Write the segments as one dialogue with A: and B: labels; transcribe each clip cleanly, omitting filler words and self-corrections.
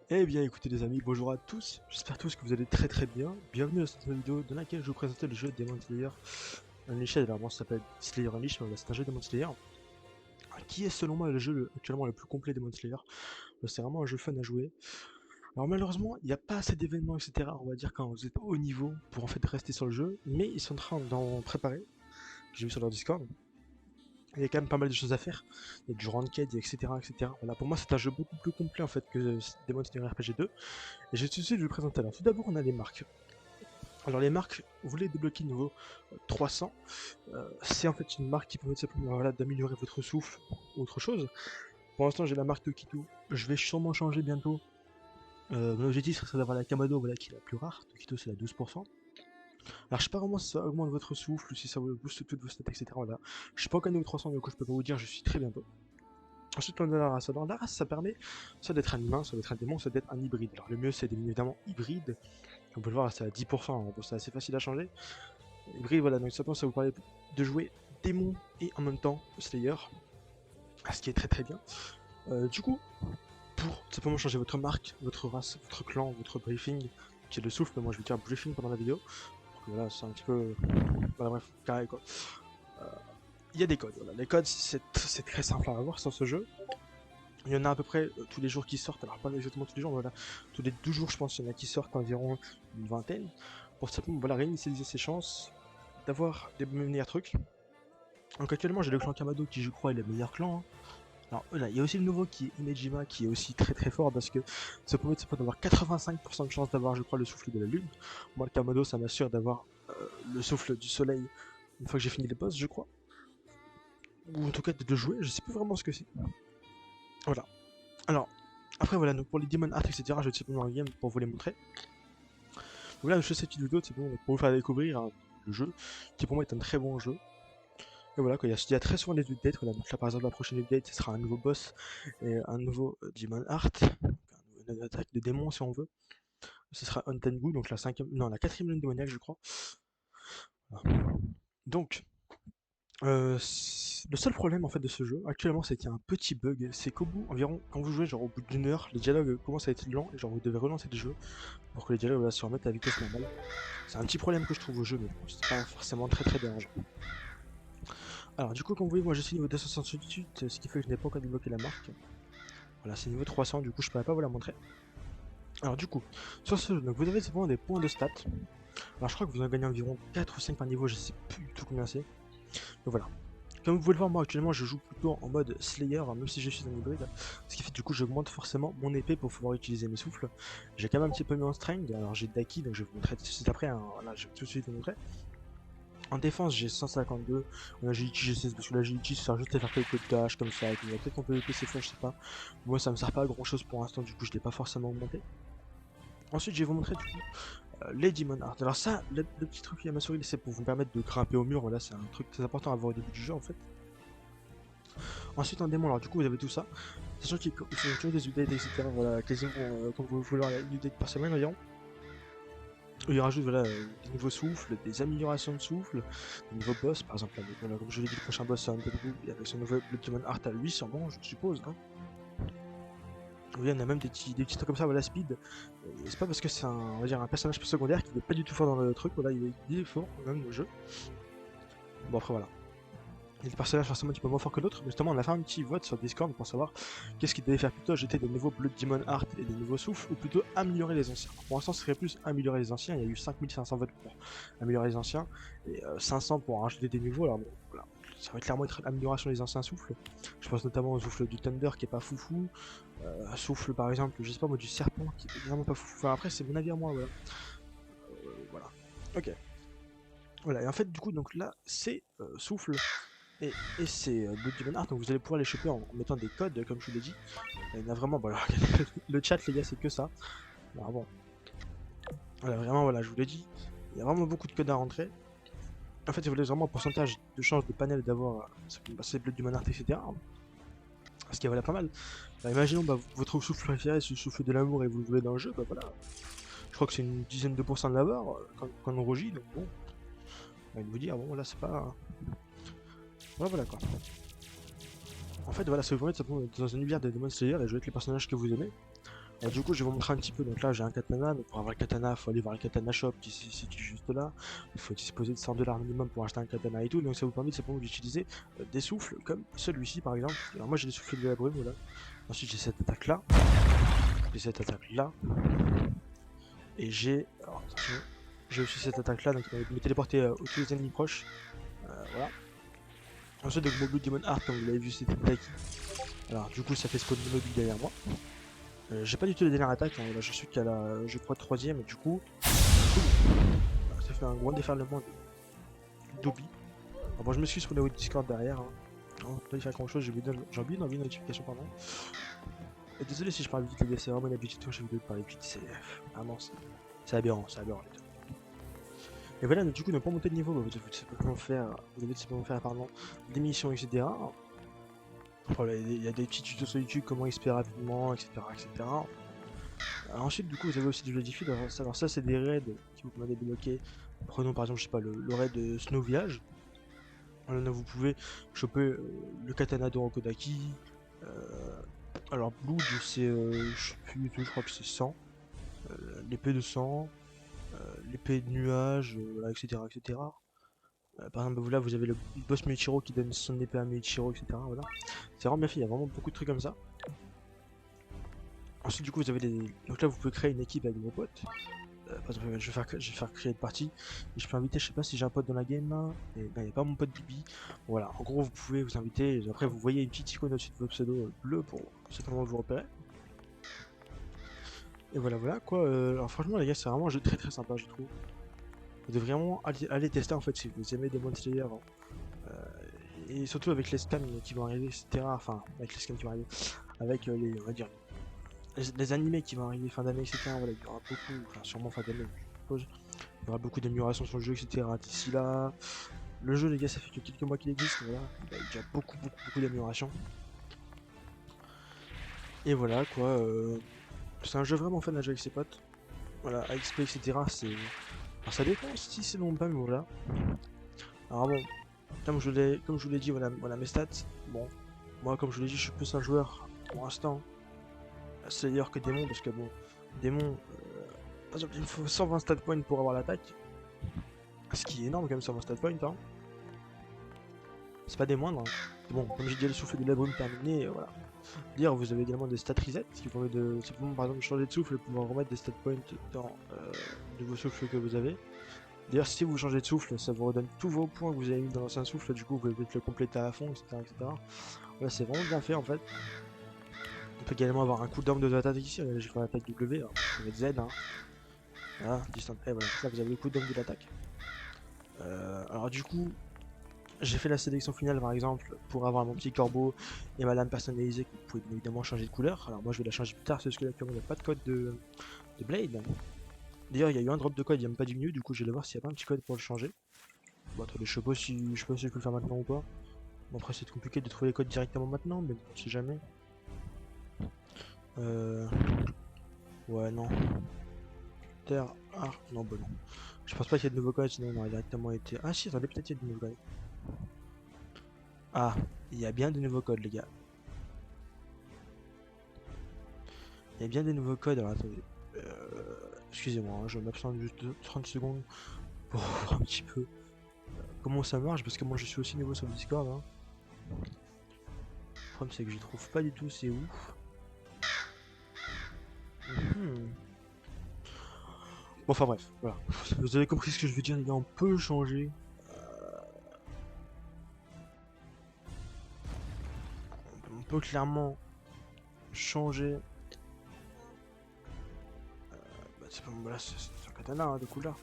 A: Eh bien écoutez les amis, bonjour à tous, j'espère tous que vous allez très bien. Bienvenue dans cette nouvelle vidéo dans laquelle je vous présentais le jeu Demon Slayer Unleashed. Alors moi ça s'appelle Slayer Unleashed, mais c'est un jeu Demon Slayer qui est selon moi le jeu actuellement le plus complet Demon Slayer. C'est vraiment un jeu fun à jouer. Alors malheureusement il n'y a pas assez d'événements etc. On va dire quand vous êtes au haut niveau pour en fait rester sur le jeu, mais ils sont en train d'en préparer. J'ai vu sur leur Discord. Il y a quand même pas mal de choses à faire. Il y a du ranked, etc. etc. Voilà, pour moi c'est un jeu beaucoup plus complet en fait que Demon Slayer RPG 2. Et j'ai tout de suite je vais vous présenter. Alors tout d'abord on a les marques. Alors les marques, vous voulez débloquer niveau 300, c'est en fait une marque qui permet simplement voilà, d'améliorer votre souffle ou autre chose. Pour l'instant j'ai la marque Tokito, je vais sûrement changer bientôt. Mon objectif serait d'avoir la Kamado voilà, qui est la plus rare, Tokito c'est la 12%. Alors je sais pas vraiment si ça augmente votre souffle, si ça vous booste toutes vos stats, etc. Voilà. Je suis pas encore niveau 300 du coup je peux pas vous dire, je suis très bientôt. Ensuite on a la race. Alors la race ça permet soit d'être un humain, soit d'être un démon, soit d'être un hybride. Alors le mieux c'est évidemment hybride. On peut le voir c'est à 10%, hein, bon, c'est assez facile à changer. Hybride, voilà, donc simplement ça vous permet de jouer démon et en même temps Slayer, ce qui est très bien. Du coup, pour simplement changer votre marque, votre race, votre clan, votre briefing, qui est le souffle, moi je vais dire briefing pendant la vidéo, pour que voilà, c'est un petit peu. Voilà, bref, carré quoi. Euh, Il y a des codes, voilà. Les codes c'est très simple à avoir sur ce jeu. Il y en a à peu près tous les jours qui sortent, alors pas exactement tous les jours, mais voilà, tous les 2 jours je pense, il y en a qui sortent environ une vingtaine, pour simplement voilà, réinitialiser ses chances d'avoir des meilleurs trucs. Donc actuellement j'ai le clan Kamado qui je crois est le meilleur clan, hein. Alors voilà, il y a aussi le nouveau qui est Imejima qui est aussi très fort parce que ça permet d'avoir 85% de chance d'avoir je crois le souffle de la lune. Moi le Kamado ça m'assure d'avoir le souffle du soleil une fois que j'ai fini les boss je crois. Ou en tout cas de le jouer, je sais plus vraiment ce que c'est. Voilà. Alors, après voilà, donc pour les Demon Art etc je vais tout simplement un game pour vous les montrer. Donc là je fais cette petite vidéo c'est bon, pour vous faire découvrir hein, le jeu qui pour moi est un très bon jeu. Et voilà, quoi, il y a très souvent des updates. Voilà, donc là, par exemple, la prochaine update, ce sera un nouveau boss et un nouveau Demon Heart, donc une attaque de démon si on veut. Ce sera Untengu, donc la cinquième, non, la quatrième lune démoniaque, je crois. Voilà. Donc, le seul problème en fait de ce jeu actuellement, c'est qu'il y a un petit bug. C'est qu'au bout, environ, quand vous jouez, genre au bout d'une heure, les dialogues commencent à être lents et genre vous devez relancer le jeu pour que les dialogues voilà, se remettent à vitesse normale. C'est un petit problème que je trouve au jeu, mais bon, c'est pas forcément très dérangeant. Alors, du coup, comme vous voyez, moi je suis niveau 268, ce qui fait que je n'ai pas encore débloqué la marque. Voilà, c'est niveau 300, du coup je pourrais pas vous la montrer. Alors du coup, sur ce jeu, donc vous avez simplement des points de stats. Alors je crois que vous en gagnez environ 4 ou 5 par niveau, je sais plus du tout combien c'est. Donc voilà. Comme vous pouvez le voir, moi actuellement je joue plutôt en mode Slayer, hein, même si je suis un hybride. Ce qui fait du coup j'augmente forcément mon épée pour pouvoir utiliser mes souffles. J'ai quand même un petit peu mis en strength, alors j'ai Daki, donc je vais vous montrer tout de suite après, hein. Voilà, je vais tout de suite vous montrer. En défense j'ai 152, en agility j'ai 16, parce que l'agility ça sert juste à faire quelques tâches comme ça, et puis peut-être qu'on peut épée ses flèches, je sais pas. Moi ça me sert pas à grand chose pour l'instant, du coup je l'ai pas forcément augmenté. Ensuite, je vais vous montrer du coup les Demon Art. Alors ça, le petit truc qui est à ma souris, c'est pour vous permettre de grimper au mur. Voilà, c'est un truc très important à voir au début du jeu en fait. Ensuite, en démon, alors du coup, vous avez tout ça. Sachant qu'il faut toujours des updates, etc. Voilà, quasiment comme vous voulez une update par semaine environ. Il rajoute voilà, des nouveaux souffles, des améliorations de souffle, des nouveaux boss. Par exemple, là, voilà, comme je l'ai dit, le prochain boss c'est un peu de avec son nouveau Demon Art à 800 bon, je suppose. Hein. Oui, on a même des petits trucs comme ça, voilà, Speed. C'est pas parce que c'est un, on va dire, un personnage secondaire qui n'est pas du tout fort dans le truc, voilà, il est fort quand même dans le jeu. Bon, après voilà. Il y a des personnages forcément un petit peu moins forts que d'autres, mais justement, on a fait un petit vote sur Discord pour savoir qu'est-ce qu'il devait faire plutôt, jeter des nouveaux Blood Demon Heart et des nouveaux souffles, ou plutôt améliorer les anciens. Pour l'instant, ce serait plus améliorer les anciens, il y a eu 5500 votes pour améliorer les anciens, et 500 pour rajouter des nouveaux, alors bon, voilà. Ça va clairement être l'amélioration des anciens souffles. Je pense notamment au souffle du Thunder qui est pas foufou, un souffle par exemple, je sais pas moi, du serpent qui est vraiment pas foufou. Enfin après, c'est mon avis à moi, voilà. Voilà. Ok. Voilà, et en fait, du coup, donc là, c'est souffle et c'est Blood Demon Heart, donc vous allez pouvoir les choper en mettant des codes, comme je vous l'ai dit. Il y en a vraiment, voilà, le chat, les gars, c'est que ça. Alors bon, voilà, vraiment, voilà, je vous l'ai dit, il y a vraiment beaucoup de codes à rentrer. En fait, si vous voulez vraiment un pourcentage de chance de panel d'avoir ces Blood Demon Heart, etc. Ce qui est voilà pas mal. Alors, imaginons bah, votre souffle préféré, c'est le souffle de l'amour et vous le voulez dans le jeu, bah voilà. Je crois que c'est une dizaine de pourcents de l'avoir quand on rougit, donc bon, on va vous dire, bon là c'est pas. Ouais, voilà quoi. En fait, voilà, ça vous permet de dans un univers de Demon Slayer et jouer avec les personnages que vous aimez. Du coup, je vais vous montrer un petit peu. Donc là, j'ai un katana. Donc pour avoir le katana, il faut aller voir le katana shop qui se situe juste là. Il faut disposer de 100 $ minimum pour acheter un katana et tout. Donc ça vous permet simplement d'utiliser des souffles comme celui-ci par exemple. Alors moi, j'ai des souffles de la brume là. Ensuite, j'ai cette attaque là. J'ai cette attaque là. Et j'ai. Alors attention. J'ai aussi cette attaque là. Donc il va me téléporter aux tous les ennemis proches. Voilà. Ensuite, donc mon Blue Demon Heart, comme vous l'avez vu, c'était Taki. Alors du coup, ça fait spawn de mobile derrière moi. J'ai pas du tout la dernière attaque, hein. Là, je suis qu'à la, je crois, troisième, et du coup, ça fait un gros déferlement d'Obi. Alors, bon, je m'excuse pour le Discord derrière, hein. On peut pas y faire grand chose, j'ai oublié d'enlever une notification, pardon. Et désolé si je parle vite, les gars, c'est vraiment une habitude quand j'ai vidéo de parler vite, c'est vraiment, c'est aberrant, c'est aberrant. Et voilà, donc, du coup, pour monter de niveau, vous devez simplement faire, pardon, des missions, etc. Voilà, il y a des petits tutos sur YouTube, comment XP rapidement, etc., etc. Ensuite, du coup, vous avez aussi du Lodify. Alors ça, c'est des raids qui vous permettent de débloquer. Prenons par exemple, je sais pas, le raid de Snow Village. Là, vous pouvez choper le katana de Rokodaki. Alors, Blood, c'est, je sais plus du tout, je crois que c'est 100. L'épée de sang, l'épée de nuage, voilà, etc. etc. Par exemple, là, vous avez le boss Meiichiro qui donne son épée à Meiichiro, etc. Voilà. C'est vraiment bien fait, il y a vraiment beaucoup de trucs comme ça. Ensuite, du coup, vous avez des. Donc là, vous pouvez créer une équipe avec vos potes. Par exemple, je vais faire créer une partie. Et je peux inviter, je sais pas si j'ai un pote dans la game là. Et ben, il n'y a pas mon pote Bibi. Voilà, en gros, vous pouvez vous inviter. Et après, vous voyez une petite icône au-dessus de votre pseudo bleu pour simplement vous repérer. Et voilà, voilà quoi. Alors, franchement, les gars, c'est vraiment un jeu très très sympa, je trouve. Vous devez vraiment aller tester en fait si vous aimez Demon Slayer, hein. Et surtout avec les scans qui vont arriver, etc. Enfin, avec les scans qui vont arriver. Avec les, on va dire, les animés qui vont arriver fin d'année, etc. Voilà, il y aura beaucoup, enfin, sûrement fin d'année, je suppose. Il y aura beaucoup d'améliorations sur le jeu, etc. D'ici là, le jeu, les gars, ça fait que quelques mois qu'il existe, voilà. Il y a déjà beaucoup d'améliorations. Et voilà, quoi. C'est un jeu vraiment fun à jouer avec ses potes. Voilà, AXP, etc. C'est. Alors, ça dépend si c'est long ou pas, mais voilà. Alors, bon, comme je vous l'ai dit, voilà mes stats. Bon, moi, comme je vous l'ai dit, je suis plus un joueur, pour l'instant, Slayer que démon, parce que bon, démon, par exemple, il me faut 120 stat points pour avoir l'attaque. Ce qui est énorme, quand même, 120 stat points, hein. C'est pas des moindres, hein. Bon, comme j'ai dit, le souffle de la brume terminé, voilà. D'ailleurs, vous avez également des stats reset qui permettent de simplement, par exemple, changer de souffle et pouvoir remettre des stat points dans de vos souffles que vous avez. D'ailleurs, si vous changez de souffle, ça vous redonne tous vos points que vous avez mis dans l'ancien souffle, du coup, vous pouvez peut-être le compléter à fond, etc. etc. Voilà, c'est vraiment bien fait en fait. On peut également avoir un cooldown de l'attaque ici. Là, j'ai fait l'attaque W, alors, ça va être Z, hein. Voilà, distant. Et voilà, ça, vous avez le cooldown de l'attaque. Alors, du coup, j'ai fait la sélection finale par exemple pour avoir mon petit corbeau et ma lame personnalisée que vous pouvez évidemment changer de couleur. Alors moi je vais la changer plus tard parce que là il n'y a pas de code de Blade. D'ailleurs il y a eu un drop de code, il n'y a même pas 10 minutes, du coup je vais aller voir s'il n'y a pas un petit code pour le changer. Bon attendez, je sais pas si je peux le faire maintenant ou pas. Bon après c'est compliqué de trouver les codes directement maintenant, mais bon, on sait jamais. Ouais non. Terre, non bah non. Je pense pas qu'il y ait de nouveaux codes, sinon on aurait directement été. Ah si, attendez, peut-être il y a de nouveaux codes. Ah, il y a bien de nouveaux codes les gars. Il y a bien des nouveaux codes, alors attendez. Excusez-moi, hein, je m'absente juste 30 secondes pour voir un petit peu comment ça marche, parce que moi je suis aussi nouveau sur le Discord, hein. Le problème c'est que je trouve pas du tout c'est où. Bon enfin bref, voilà. Vous avez compris ce que je veux dire les gars, on peut changer. On peut clairement changer. Bah, c'est pas voilà, c'est un katana hein, de couleur.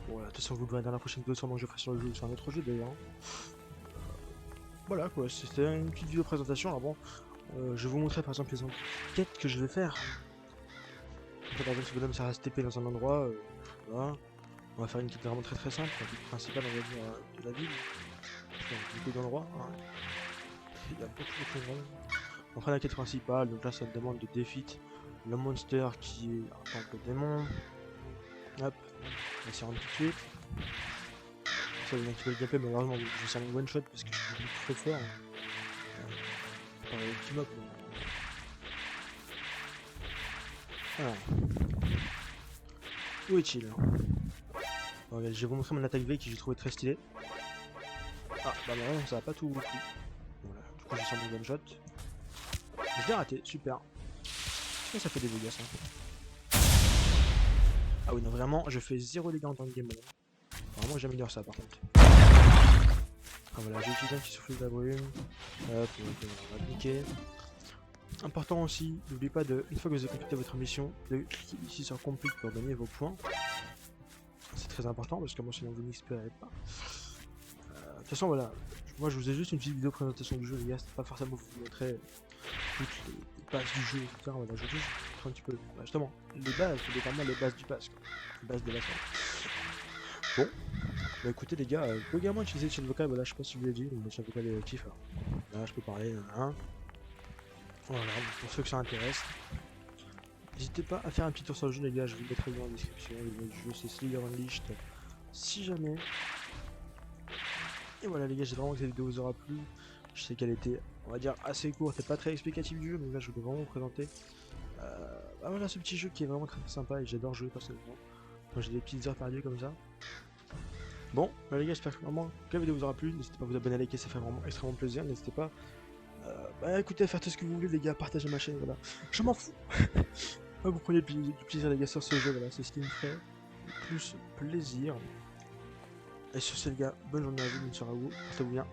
A: Bon, de toute façon, vous le verrez dans la prochaine vidéo, sûrement que je ferai sur le jeu, sur un autre jeu d'ailleurs. Voilà quoi, c'était une petite vidéo présentation. Alors bon, je vais vous montrer par exemple les enquêtes que je vais faire. Par exemple, ce bonhomme ça reste TP dans un endroit, voilà. On va faire une quête vraiment très simple, la quête principale on va dire de la ville. Il y a beaucoup d'endroits, hein. Il y a beaucoup de choses. On fera la quête principale, donc là ça me demande de défeat le monster qui est en tant que démon. Hop, on va s'y rendre tout de suite. Ça vous activer le gameplay, mais malheureusement je vais faire une one shot parce que je suis beaucoup trop fort. Par le team up. Alors, où est-il? Bon, regardez, je vais vous montrer mon attaque V que j'ai trouvé très stylé. Ah, bah non, ça va pas tout pris. Voilà, du coup j'ai sorti mon one shot. Je l'ai raté, super. Et ça fait des dégâts ça. Ah oui, non, vraiment, je fais 0 dégâts en tant que game mode. Faut vraiment que j'améliore ça par contre. Ah voilà, j'ai utilisé un petit souffle de la brume. Hop, on va cliquer. Important aussi, n'oubliez pas de, une fois que vous avez complété votre mission, de cliquer ici sur Complete pour gagner vos points. C'est très important parce que moi sinon vous n'expérez pas. De toute façon voilà, moi je vous ai juste une petite vidéo présentation du jeu les gars, c'est pas forcément vous montrer toutes les bases du jeu, etc. Voilà, je vais juste un petit peu, bah, justement, les bases, c'est vraiment les bases du pass, quoi. Les bases de la salle. Bon, bah écoutez les gars, vous pouvez également utiliser le chat vocal, voilà, je sais pas si je vous l'ai dit, mais le chat vocal est actif, alors. Là je peux parler, hein. Voilà, pour ceux que ça intéresse. N'hésitez pas à faire un petit tour sur le jeu les gars, je vous le mettrai dans la description, le jeu c'est Slayer Unleashed, si jamais. Et voilà les gars, j'espère vraiment que cette vidéo vous aura plu. Je sais qu'elle était, on va dire, assez courte et pas très explicative du jeu, mais là je voulais vraiment vous présenter. Bah voilà ce petit jeu qui est vraiment très sympa et j'adore jouer personnellement. Quand j'ai des petites heures perdues comme ça. Bon, bah les gars, j'espère vraiment que la vidéo vous aura plu. N'hésitez pas à vous abonner, à liker, ça fait vraiment extrêmement plaisir. N'hésitez pas, bah écoutez, à faire tout ce que vous voulez les gars, partagez ma chaîne, voilà. Je m'en fous. Vous prenez du plaisir les gars sur ce jeu, voilà, c'est ce qui me ferait le plus plaisir. Et sur ce les gars, bonne journée à vous, bonne soirée à vous, portez-vous bien.